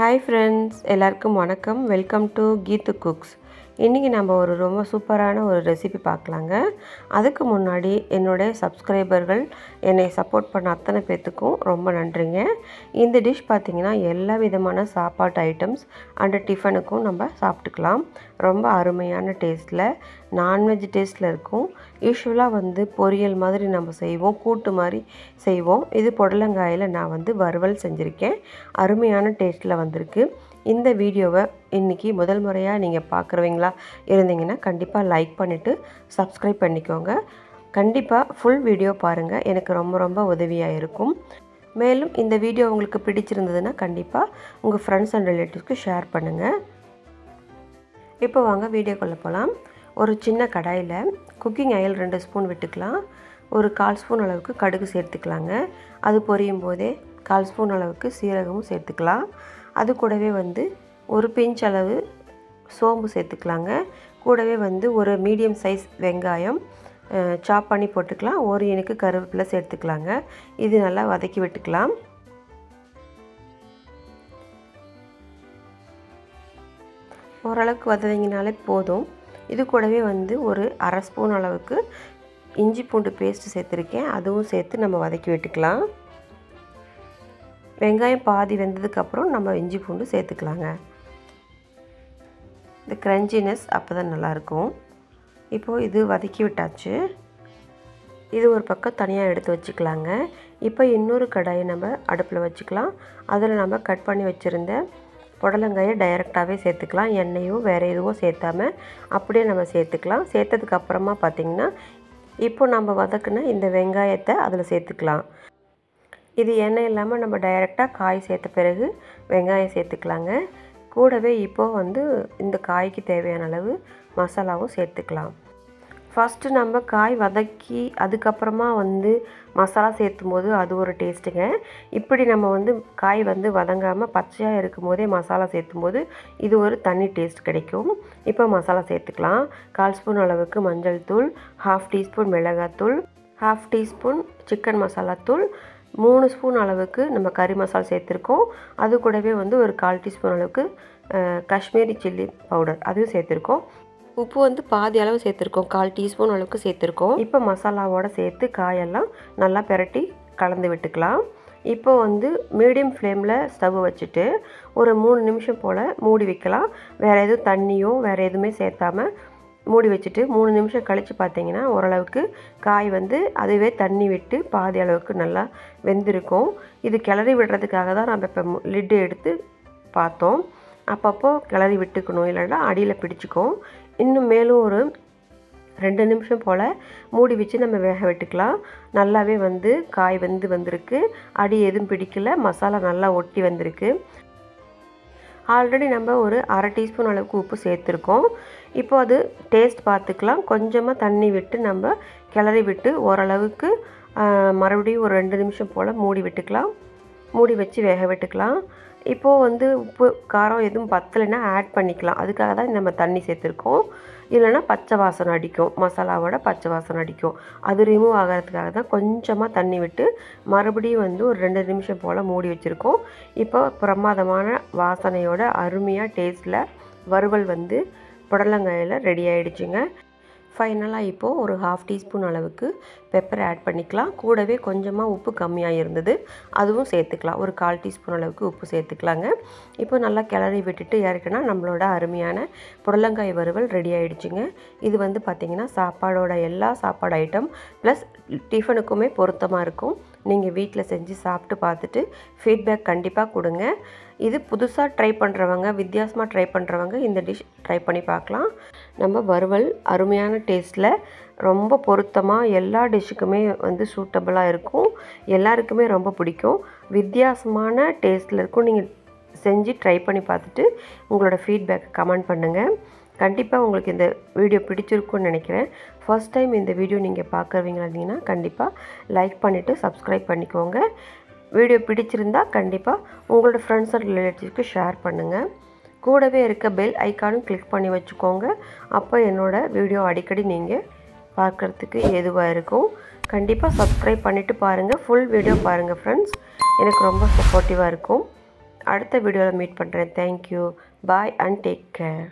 Hi friends, எல்லாருக்கும் வணக்கம். Welcome to Keethu cooks. இன்றைக்கி நம்ம ஒரு ரொம்ப சூப்பரான ஒரு ரெசிபி பார்க்கலாங்க. அதுக்கு முன்னாடி என்னுடைய சப்ஸ்கிரைபர்கள் என்னை சப்போர்ட் பண்ண அத்தனை பேர்த்துக்கும் ரொம்ப நன்றிங்க. இந்த டிஷ் பார்த்திங்கன்னா எல்லா விதமான சாப்பாட்டு ஐட்டம்ஸ் அண்டு டிஃபனுக்கும் நம்ம சாப்பிட்டுக்கலாம். ரொம்ப அருமையான டேஸ்ட்டில் நான்வெஜ் டேஸ்ட்டில் இருக்கும். யூஸ்வலாக பொரியல் மாதிரி நம்ம செய்வோம், கூட்டு மாதிரி செய்வோம். இது புடலங்காயில் நான் வறுவல் செஞ்சுருக்கேன். அருமையான டேஸ்ட்டில் வந்திருக்கு. இந்த வீடியோவை இன்றைக்கி முதல் முறையாக நீங்கள் பார்க்குறவங்களா இருந்தீங்கன்னா கண்டிப்பாக லைக் பண்ணிவிட்டு சப்ஸ்கிரைப் பண்ணிக்கோங்க. கண்டிப்பாக ஃபுல் வீடியோ பாருங்கள், எனக்கு ரொம்ப உதவியாக இருக்கும். மேலும் இந்த வீடியோ உங்களுக்கு பிடிச்சிருந்ததுன்னா கண்டிப்பாக உங்கள் ஃப்ரெண்ட்ஸ் அண்ட் ரிலேட்டிவ்ஸ்க்கு ஷேர் பண்ணுங்கள். இப்போ வாங்க வீடியோக்குள்ளே போகலாம். ஒரு சின்ன கடாயில் குக்கிங் ஆயில் 2 ஸ்பூன் விட்டுக்கலாம். ஒரு 1/4 ஸ்பூன் அளவுக்கு கடுகு சேர்த்துக்கலாங்க. அது பொரியும் போதே 1/4 ஸ்பூன் அளவுக்கு சீரகமும் சேர்த்துக்கலாம். அது கூடவே ஒரு பிஞ்ச் அளவு சோம்பு சேர்த்துக்கலாங்க. கூடவே ஒரு மீடியம் சைஸ் வெங்காயம் சாப் பண்ணி போட்டுக்கலாம். ஒரு இனுக்கு கருவேப்பிலை சேர்த்துக்கலாங்க. இது நல்லா வதக்கி விட்டுக்கலாம். ஓரளவுக்கு வதங்கினாலே போதும். இது கூடவே ஒரு 1/2 ஸ்பூன் அளவுக்கு இஞ்சி பூண்டு பேஸ்ட்டு சேர்த்துருக்கேன். அதுவும் சேர்த்து நம்ம வதக்கி விட்டுக்கலாம். வெங்காயம் பாதி வெந்ததுக்கப்புறம் நம்ம இஞ்சி பூண்டு சேர்த்துக்கலாங்க. இந்த க்ரன்ச்சினஸ் அப்போ தான் நல்லாயிருக்கும். இப்போது இது வதக்கி விட்டாச்சு. இது ஒரு பக்கம் தனியாக எடுத்து வச்சுக்கலாங்க. இப்போ இன்னொரு கடாயை நம்ம அடுப்பில் வச்சுக்கலாம். அதில் நம்ம கட் பண்ணி வச்சுருந்த புடலங்காயை டைரெக்டாகவே சேர்த்துக்கலாம். எண்ணெயும் வேறு எதுவும் சேர்த்தாமல் அப்படியே நம்ம சேர்த்துக்கலாம். சேர்த்ததுக்கப்புறமா பார்த்திங்கன்னா இப்போ நம்ம வதக்குன இந்த வெங்காயத்தை அதில் சேர்த்துக்கலாம். இது எண்ணெய் இல்லாமல் நம்ம டைரெக்டாக காய் சேர்த்த பிறகு வெங்காயம் சேர்த்துக்கலாங்க. கூடவே இப்போது இந்த காய்க்கு தேவையான அளவு மசாலாவும் சேர்த்துக்கலாம். ஃபஸ்ட்டு நம்ம காய் வதக்கி அதுக்கப்புறமா மசாலா சேர்த்தும் போது அது ஒரு டேஸ்ட்டுங்க. இப்படி நம்ம காய் வதங்காமல் பச்சையாக இருக்கும் போதே மசாலா சேர்த்தும் போது இது ஒரு தனி டேஸ்ட் கிடைக்கும். இப்போ மசாலா சேர்த்துக்கலாம். 1/4 ஸ்பூன் அளவுக்கு மஞ்சள் தூள், 1/2 டீஸ்பூன் மிளகாத்தூள், 1/2 டீஸ்பூன் சிக்கன் மசாலா தூள், 3 ஸ்பூன் அளவுக்கு நம்ம கறி மசாலா சேர்த்துருக்கோம். அது கூடவே ஒரு 1/4 டீஸ்பூன் அளவுக்கு காஷ்மீரி சில்லி பவுடர் அதுவும் சேர்த்துருக்கோம். உப்பு பாதி அளவு சேர்த்துருக்கோம், 1/4 டீஸ்பூன் அளவுக்கு சேர்த்துருக்கோம். இப்போ மசாலாவோடு சேர்த்து காயெல்லாம் நல்லா பிரட்டி கலந்து விட்டுக்கலாம். இப்போ மீடியம் ஃப்ளேமில் ஸ்டவ் வச்சுட்டு ஒரு 3 நிமிஷம் போல் மூடி வைக்கலாம். வேறு எதுவும் தண்ணியோ வேறு எதுவுமே சேர்த்தாமல் மூடி வச்சுட்டு 3 நிமிஷம் கழித்து பார்த்திங்கன்னா ஓரளவுக்கு காய் அதுவே தண்ணி விட்டு பாதி அளவுக்கு நல்லா வெந்திருக்கும். இது கிளறி விடுறதுக்காக தான் நம்ம இப்போ லிட்டு எடுத்து பார்த்தோம். அப்பப்போ கிளறி விட்டுக்கணும், இல்லைன்னா அடியில் பிடிச்சிக்கும். இன்னும் மேலும் ஒரு 2 நிமிஷம் போல் மூடி வச்சு நம்ம வேக விட்டுக்கலாம். நல்லாவே காய் வந்திருக்கு. அடி எதுவும் பிடிக்கல, மசாலா நல்லா ஒட்டி வந்திருக்கு. ஆல்ரெடி நம்ம ஒரு 1/2 டீஸ்பூன் அளவுக்கு உப்பு சேர்த்துருக்கோம். இப்போ அது டேஸ்ட் பார்த்துக்கலாம். கொஞ்சமாக தண்ணி விட்டு நம்ம கிளறி விட்டு ஓரளவுக்கு மறுபடியும் ஒரு 2 நிமிஷம் போல் மூடி விட்டுக்கலாம். மூடி வச்சு வேக விட்டுக்கலாம். இப்போது உப்பு காரம் எதுவும் பத்தலைன்னா ஆட் பண்ணிக்கலாம். அதுக்காக தான் நம்ம தண்ணி சேர்த்துருக்கோம். இல்லைன்னா பச்சை வாசனை அடிக்கும், மசாலாவோட பச்சை வாசனை அடிக்கும். அது ரிமூவ் ஆகிறதுக்காக தான் கொஞ்சமாக தண்ணி விட்டு மறுபடியும் ஒரு 2 நிமிஷம் போல் மூடி வச்சுருக்கோம். இப்போ பிரமாதமான வாசனையோட அருமையாக டேஸ்ட்டில் வறுவல் புடலங்காயில் ரெடி ஆகிடுச்சுங்க. ஃபைனலாக இப்போது ஒரு 1/2 டீஸ்பூன் அளவுக்கு பெப்பர் ஆட் பண்ணிக்கலாம். கூடவே கொஞ்சமாக உப்பு கம்மியாக இருந்தது, அதுவும் சேர்த்துக்கலாம். ஒரு 1/4 டீஸ்பூன் அளவுக்கு உப்பு சேர்த்துக்கலாங்க. இப்போ நல்லா கிளறி விட்டுட்டு இறக்குனா நம்மளோட அருமையான புடலங்காய் வறுவல் ரெடி ஆகிடுச்சுங்க. இது பார்த்திங்கன்னா சாப்பாடோட எல்லா சாப்பாடு ஐட்டம் ப்ளஸ் டிஃபனுக்குமே பொருத்தமாக இருக்கும். நீங்கள் வீட்டில் செஞ்சு சாப்பிட்டு பார்த்துட்டு ஃபீட்பேக் கண்டிப்பாக கொடுங்க. இது புதுசாக ட்ரை பண்ணுறவங்க, வித்தியாசமாக ட்ரை பண்ணுறவங்க இந்த டிஷ் ட்ரை பண்ணி பார்க்கலாம். நம்ம வறுவல் அருமையான டேஸ்ட்டில் ரொம்ப பொருத்தமாக எல்லா டிஷ்ஷுக்குமே சூட்டபுளாக இருக்கும். எல்லாருக்குமே ரொம்ப பிடிக்கும். வித்தியாசமான டேஸ்ட்டில் இருக்கும். நீங்கள் செஞ்சு ட்ரை பண்ணி பார்த்துட்டு உங்களோட ஃபீட்பேக் கமெண்ட் பண்ணுங்கள். கண்டிப்பாக உங்களுக்கு இந்த வீடியோ பிடிச்சிருக்குன்னு நினைக்கிறேன். ஃபர்ஸ்ட் டைம் இந்த வீடியோ நீங்கள் பார்க்குறவங்களா இருந்தீங்கன்னா கண்டிப்பாக லைக் பண்ணிவிட்டு சப்ஸ்கிரைப் பண்ணிக்கோங்க. வீடியோ பிடிச்சிருந்தால் கண்டிப்பாக உங்களோட ஃப்ரெண்ட்ஸ் அண்ட் ரிலேட்டிவ்ஸ்க்கு ஷேர் பண்ணுங்கள். கூடவே இருக்க பெல் ஐக்கானும் கிளிக் பண்ணி வச்சுக்கோங்க. அப்போ என்னோடய வீடியோ அடிக்கடி நீங்கள் பார்க்குறதுக்கு ஏதுவாக இருக்கும். கண்டிப்பாக சப்ஸ்கிரைப் பண்ணிவிட்டு பாருங்கள். ஃபுல் வீடியோ பாருங்கள் ஃப்ரெண்ட்ஸ், எனக்கு ரொம்ப சப்போர்ட்டிவாக இருக்கும். அடுத்த வீடியோவில் மீட் பண்ணுறேன். Thank you. Bye and take care.